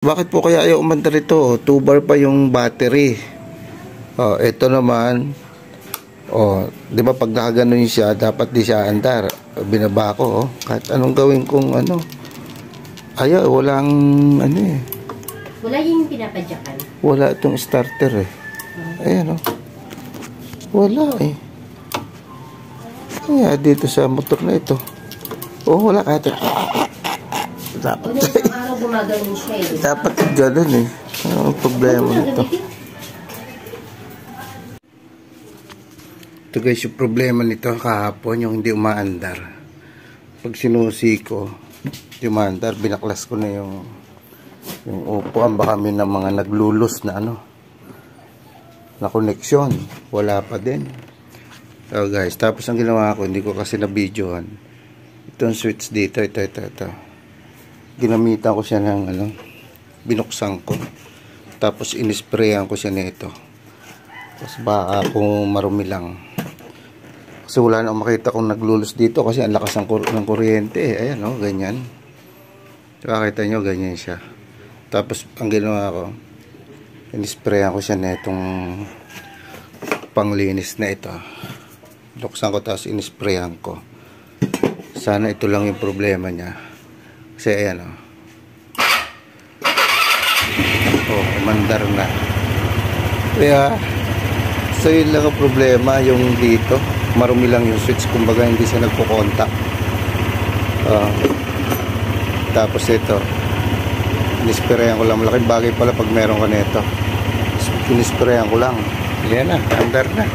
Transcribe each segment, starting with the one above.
Bakit po kaya ayaw umandar ito? 2 bar pa yung battery. Ito naman. Di ba pag nakaganon siya, dapat di siya andar. Binaba ko, kahit anong gawin kong ano. Ayaw, walang ano eh. Wala yung pinapadyakan. Wala itong starter eh. Ayan wala eh. Kaya dito sa motor na ito. Wala kahit. Dapat. Isang araw gumagano siya eh. Dapat gano'n eh. Anong problema nito? Ito guys, yung problema nito kahapon, yung hindi umaandar. Pag sinusi ko, hindi umaandar, binaklas ko na yung upuan. Baka may na mga naglulus na na koneksyon. Wala pa din. So guys, tapos ang ginawa ko, hindi ko kasi na-videohan. Itong switch dito, ito. Ginamitan ko siya ng binuksan ko. Tapos inisprayan ko siya nito. Tapos baka kung marumi lang. Kasi wala na makita kung naglulus dito kasi ang lakas ng kuryente eh. Ayan ganyan. Diba kita nyo, ganyan siya. Tapos ang ginawa ko, inisprayan ko siya nitong panglinis na ito. Binuksan ko tapos inisprayan ko. Sana ito lang yung problema niya. Kasi ayan umandar na. Kaya so yun lang ang problema, yung dito marumi lang yung switch, kumbaga hindi siya nagpo-contact. Tapos ito inisprayan ko lang. Malaking bagay pala pag meron ka nito. Inisprayan ko lang. Yan na, andar na.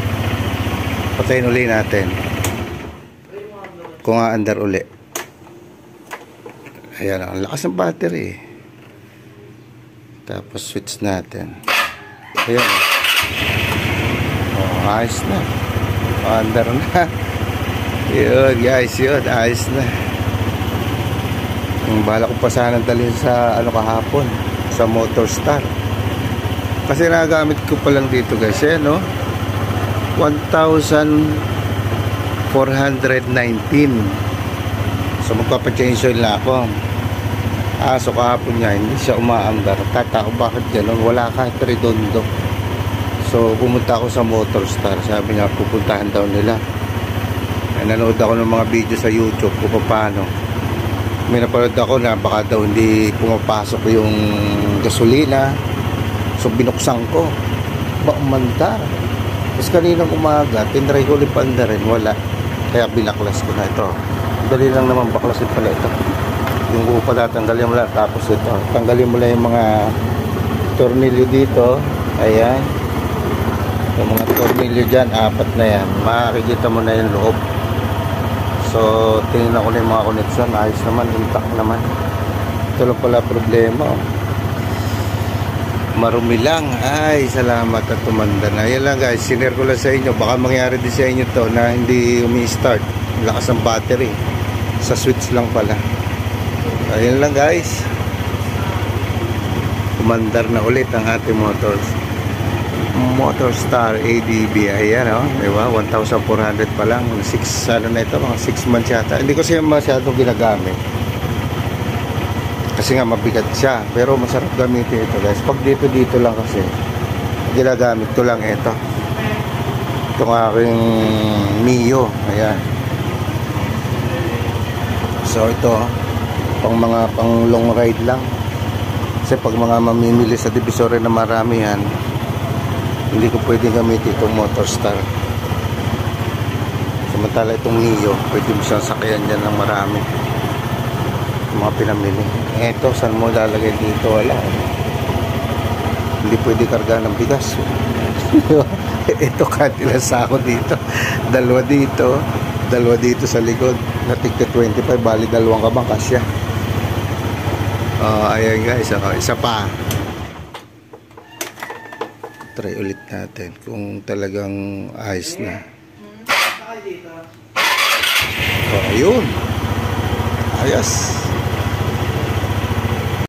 Patayin uli natin kung aandar uli. Ayan, ang lakas ng battery. Tapos switch natin. Ayan. Ayos na. Andar na. Yun guys, ayos na. Yung bala ko pa sana dalhin sa kahapon, sa Motorstar. Kasi nagamit ko pa lang dito guys, 1,419. So magpapa-change oil na ako. So kahapon niya hindi siya umaandar. Tatao bakit gano'n, wala kahit redondo. So pumunta ako sa Motorstar. Sabi niya pupuntahan daw nila. Nanood ako ng mga video sa YouTube kung paano. May napanood ako na baka daw hindi pumapasok yung gasolina. So binuksan ko, umandar. Tapos kaninang umaga tinry ko ulit paandarin, wala. Kaya binaklas ko na ito. Dali lang naman baklasin pala ito. Yung upa tatanggalin mo lang. Tapos ito, tanggalin mo lang yung mga tornilyo dito. Ayan. Yung mga tornilyo dyan, 4 na yan. Makikita mo na yung loob. So, tingnan ko na yung mga connection. Ayos naman, intact naman. Ito lang pala problema. Marumi lang. Ay, salamat at tumanda na. Yan lang guys, sinare ko lang sa inyo. Baka mangyari din sa inyo to na hindi umi-start. Lakas ng battery. Sa switch lang pala. Ayun lang guys. Umandar na ulit ang ating Motorstar ADB. Ayan diba? 1,400 pa lang. 6 na ito, mga 6 months yata. Hindi ko siya masyadong ginagamit kasi nga mabigat siya, pero masarap gamitin ito guys. Pag dito lang kasi ginagamit ko lang itong aking Mio. Ayan. So ito pang long ride lang. Kasi pag mga mamimili sa Divisoria na marami yan, hindi ko pwede gamitin itong Motorstar. Samantala itong Mio, pwede mo siyang sakyan dyan ng marami. Mga pinamili. Eto, saan mo lalagay dito? Wala. Hindi pwede karga ng bigas. Ito, kantilang sako dito. Dalawa dito sa likod. Natigka 25, bali 2 kabang kasya. Ayan guys, isa pa. Try ulit natin kung talagang ayos na. Ayun. Ayos.